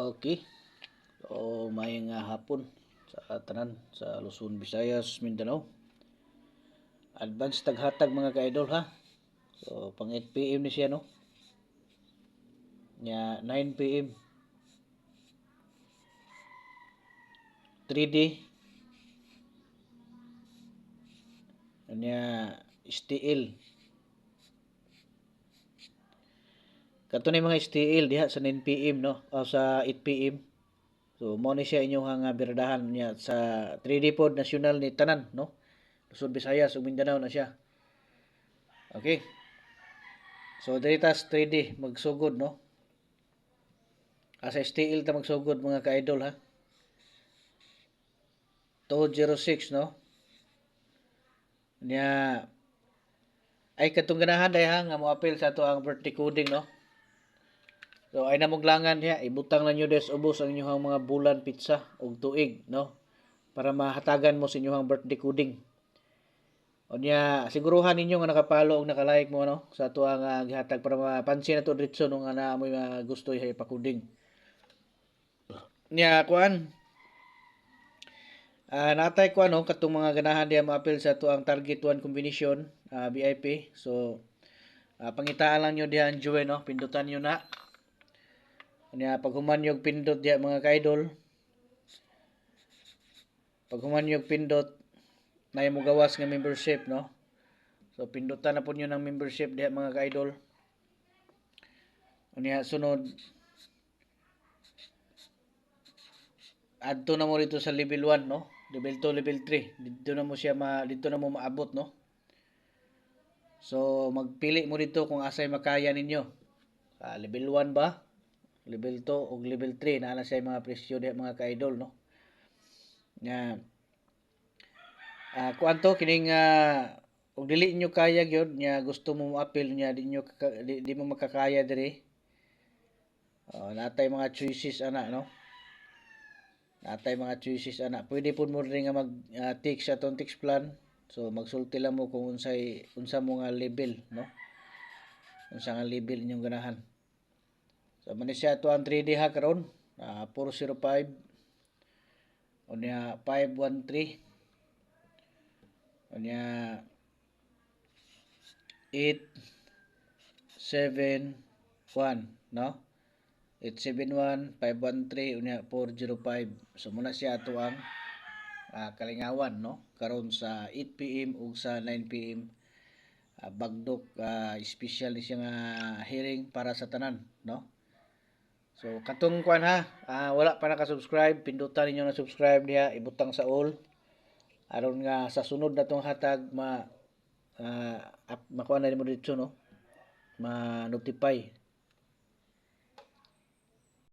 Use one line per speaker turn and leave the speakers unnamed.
Okay. So, may nga hapon sa tanan sa Luzon, Visayas, Mindanao. Advance taghatag mga ka-idol ha. So, pang 8 PM ni siya no. Nya 9 PM. 3D. Nya STL. Kato ni mga STL diha sa 9 PM no, o sa 8 PM. So, mo ni siya inyong nga birdahan niya sa 3D pod nasyonal ni tanan no. Luzon, Visayas ug Mindanao na siya. Okay. So, diritas 3D magsugod no. Asa STL ta magsugod mga ka-idol ha. 206 no. Nya ay katong ganahan day ha nga mo appeal sa ato ang birthday coding no. So ay namuglangan diha ibutang na nyo des ubos ang inyong mga bulan pizza ug tuig no para mahatagan mo sa inyong birthday coding. Unya siguruhan ninyo nga nakapalo og nakalike mo no sa ato ang gihatag para mapansin nato diretso no nga na mo gusto ipakuding. Nya kuan natay ko katong mga ganahan diya ma-appeal sa ato ang target 1 combination VIP. So pangitaan lang nyo diha ang join no, pindutan nyo na. Nya pag human yung pindot diya mga ka-idol. Pag human yung pindot na mo gawas nga membership no. So pindutan na po nyo ng membership diha mga ka-idol. Nya sunod adto na mo dito sa level 1 no, level 2, level 3. Dito na mo siya dito na mo maabot no. So magpili mo dito kung asay makaya ninyo. Level 1 ba? Level 2 o level 3 na siya mga presyo diha mga ka-idol no. Nya kuanto kining ug dili nyo kaya gyud nya gusto mo appeal nya di mo makakaya diri. Natay mga choices ana no. Natay mga choices ana. Pwede pud mo rin nga mag text sa atong text plan. So magsulti lang mo kung unsa mo nga level no. Unsa nga level inyong ganahan. So man siya to ang 3D ha karon. 405 unya 513 unya 871 no. 871 513 unya 405. So muna siya ato ang kalingawan no karon sa 8 PM ug sa 9 PM. Bagdok special ni siya nga hearing para sa tanan no. So katong kuan ha, wala pa naka-subscribe, pindutan ninyo na subscribe diha, ibutang sa all aron nga sa sunod natong hatag makuha na mo dito no, ma-notify